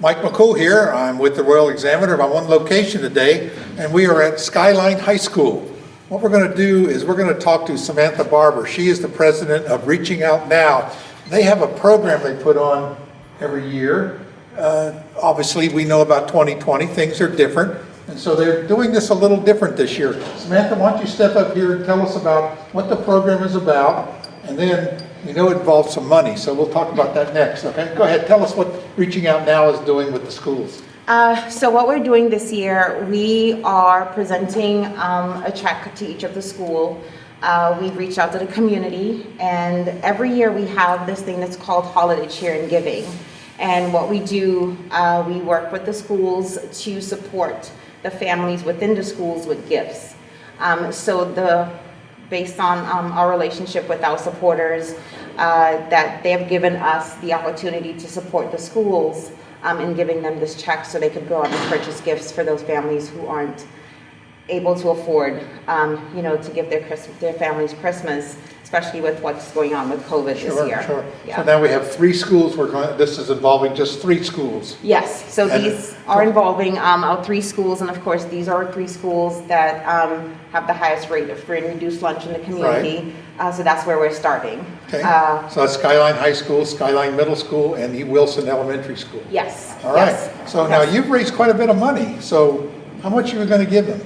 Mike McCool here. I'm with the Royal Examiner. I'm on one location today, and we are at Skyline High School. What we're going to do is we're going to talk to Samantha Barber. She is the president of Reaching Out Now. They have a program they put on every year. Obviously, we know about 2020. Things are different, and so they're doing this a little different this year. Samantha, why don't you step up here and tell us about what the program is about, and then we know it involves some money, so we'll talk about that next, okay? Go ahead, tell us what Reaching Out Now is doing with the schools. So what we're doing this year, we are presenting a check to each of the school. We've reached out to the community, and every year we have this thing that's called Holiday Cheer and Giving. And what we do, we work with the schools to support the families within the schools with gifts. Based on our relationship with our supporters, that they have given us the opportunity to support the schools in giving them this check so they could go out and purchase gifts for those families who aren't able to afford, to give their families Christmas, especially with what's going on with COVID this year. Sure. Yeah. So now we have 3 schools. This is involving just 3 schools. Yes, so these are involving our 3 schools, and of course, these are 3 schools that have the highest rate of free and reduced lunch in the community. So that's where we're starting. Okay, so that's Skyline High School, Skyline Middle School, and E. Wilson Elementary School. Yes. All right, yes, so yes. now you've raised quite a bit of money. So how much are you going to give them?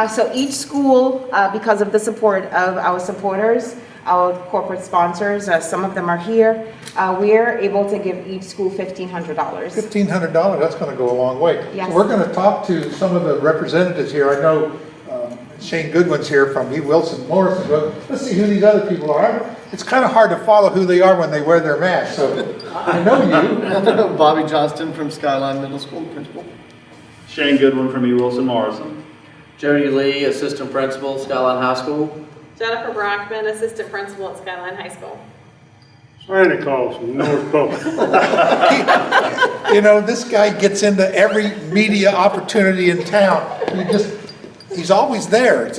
So each school, because of the support of our supporters, our corporate sponsors, some of them are here, we're able to give each school $1,500. $1,500, that's going to go a long way. Yes. So we're going to talk to some of the representatives here. I know Shane Goodwin's here from E. Wilson Morrison, but let's see who these other people are. It's kind of hard to follow who they are when they wear their mask, so I know you. Bobby Johnston from Skyline Middle School, principal. Shane Goodwin from E. Wilson Morrison. Jody Lee, assistant principal, Skyline High School. Jennifer Brockman, assistant principal at Skyline High School. Santa Claus from North Pole. This guy gets into every media opportunity in town. He's always there.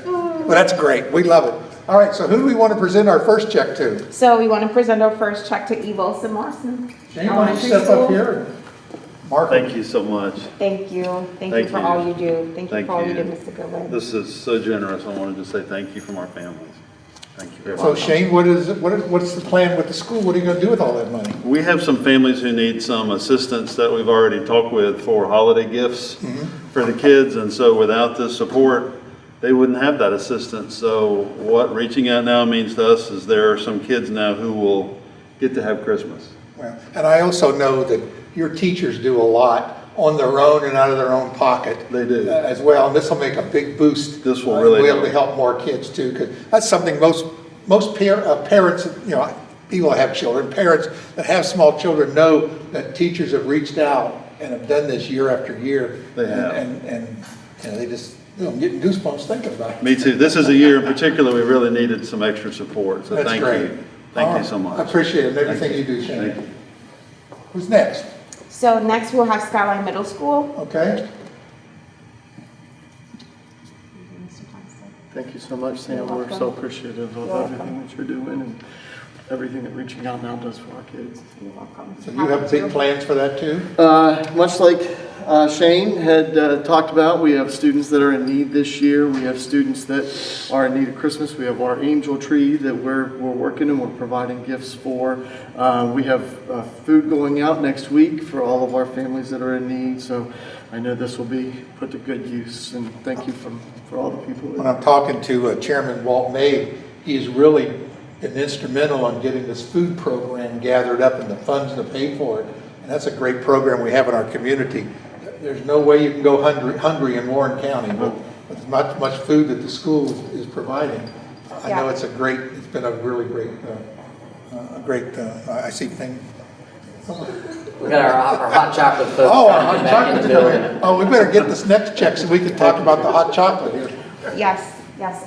Well, that's great. We love it. All right, so who do we want to present our first check to? So we want to present our first check to E. Wilson Morrison. Shane, why don't you step up here? Mark. Thank you so much. Thank you. Thank you Thank for you. all you do. Thank you Thank for all you you. do, Mr. Goodwin. This is so generous. I wanted to say thank you from our families. Thank you very So much. Shane, what's the plan with the school? What are you going to do with all that money? We have some families who need some assistance that we've already talked with for holiday gifts for the kids. And so without this support, they wouldn't have that assistance. So what Reaching Out Now means to us is there are some kids now who will get to have Christmas. Well, and I also know that your teachers do a lot on their own and out of their own pocket. They do. As well, and this will make a big boost. This will really We'll be able to help. help more kids too, because that's something most parents, people that have children, parents that have small children know that teachers have reached out and have done this year after year. They have. And they just, I'm getting goosebumps thinking about it. Me too. This is a year in particular we really needed some extra support. So That's thank great. you. Thank All you right. so much. I appreciate it, Thank everything you. you do, Shane. Thank you. Who's next? So next we'll have Skyline Middle School. Okay. Thank you so much, Sam. You're We're welcome. so appreciative of You're everything that you're doing and everything that Reaching Out Now does for our kids. You're welcome. So you have big plans for that too? Much like Shane had talked about, we have students that are in need this year. We have students that are in need of Christmas. We have our angel tree that we're working and we're providing gifts for. We have food going out next week for all of our families that are in need. So I know this will be put to good use, and thank you for all the people. When I'm talking to Chairman Walt May, he has really been instrumental on getting this food program gathered up and the funds to pay for it. And that's a great program we have in our community. There's no way you can go hungry in Warren County with much food that the school is providing. I know it's been a really great, I see thing. We got our hot chocolate folks Oh, our coming hot back in chocolate. the building. Oh, we better get this next check so we can talk about the hot chocolate here. Yes,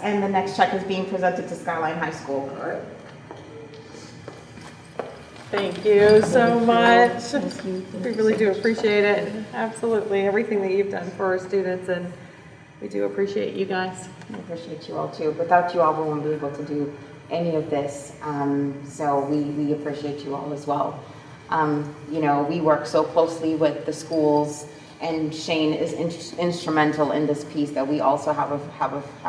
and the next check is being presented to Skyline High School. Thank you so much. We really do appreciate it. Absolutely, everything that you've done for our students, and we do appreciate you guys. I appreciate you all too. Without you all, we won't be able to do any of this. So we appreciate you all as well. We work so closely with the schools, and Shane is instrumental in this piece that we also have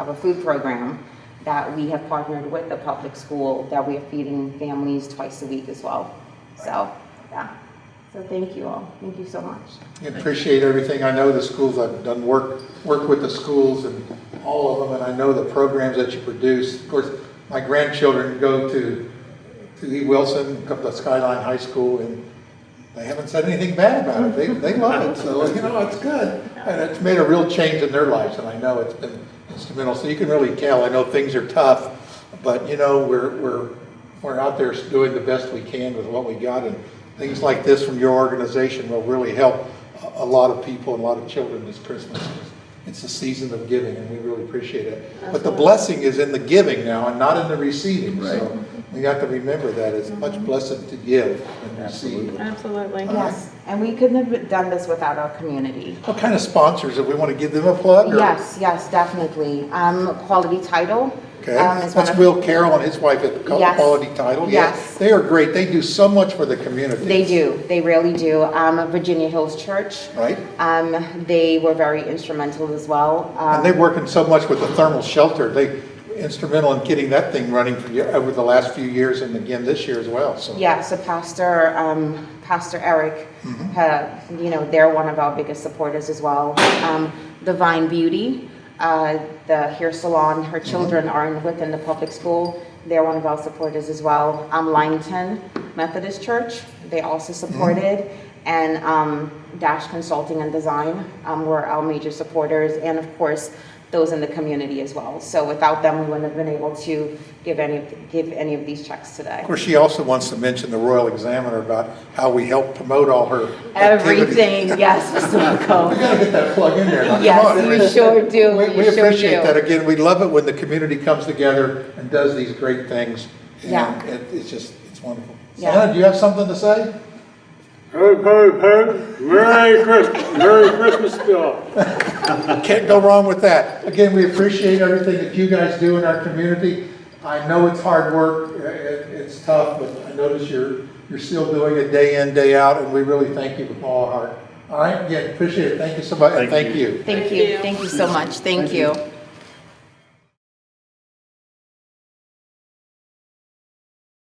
a food program that we have partnered with the public school that we are feeding families twice a week as well. So, yeah. So thank you all. Thank you so much. I appreciate everything. I know the schools, I've done work with the schools and all of them, and I know the programs that you produce. Of course, my grandchildren go to E. Wilson, come to Skyline High School, and they haven't said anything bad about it. They love it, so, it's good. And it's made a real change in their lives, and I know it's been instrumental. So you can really tell, I know things are tough, but, we're out there doing the best we can with what we got, and things like this from your organization will really help a lot of people and a lot of children this Christmas. It's a season of giving, and we really appreciate it. But the blessing is in the giving now and not in the receiving. So we have to remember that it's much blessed to give than receive. Absolutely. Yes, and we couldn't have done this without our community. What kind of sponsors, if we want to give them a plug? Or? Yes, Definitely. Quality Title. Okay, is one that's of- Will Carroll and his wife at Yes. Quality Title. Yes. They are great. They do so much for the community. They do. They really do. Virginia Hills Church. Right? They were very instrumental as well. And they're working so much with the thermal shelter. They instrumental in getting that thing running over the last few years and again this year as well. So So Pastor Eric, they're one of our biggest supporters as well. Divine Beauty, the hair salon, her children are within the public school. They're one of our supporters as well. Lymington Methodist Church, they also supported. And Dash Consulting and Design were our major supporters. And of course, those in the community as well. So without them, we wouldn't have been able to give any of these checks today. of course, she also wants to mention the Royal Examiner about how we help promote all her activities. Everything, yes, Mr. We McComb. gotta get that plug in there. Now, come Yes, on. we sure do. We We sure appreciate do. that. Again, we love it when the community comes together and does these great things. And Yeah. it's wonderful. Yeah. Santa, do you have something to say? Ho, ho, ho, Merry Christmas, Merry Christmas to all. Can't go wrong with that. Again, we appreciate everything that you guys do in our community. I know it's hard work, it's tough, but I notice you're still doing it day in, day out, and we really thank you with all our heart. All right, again, appreciate it. Thank you so much, and thank you. Thank you so much. Thank you.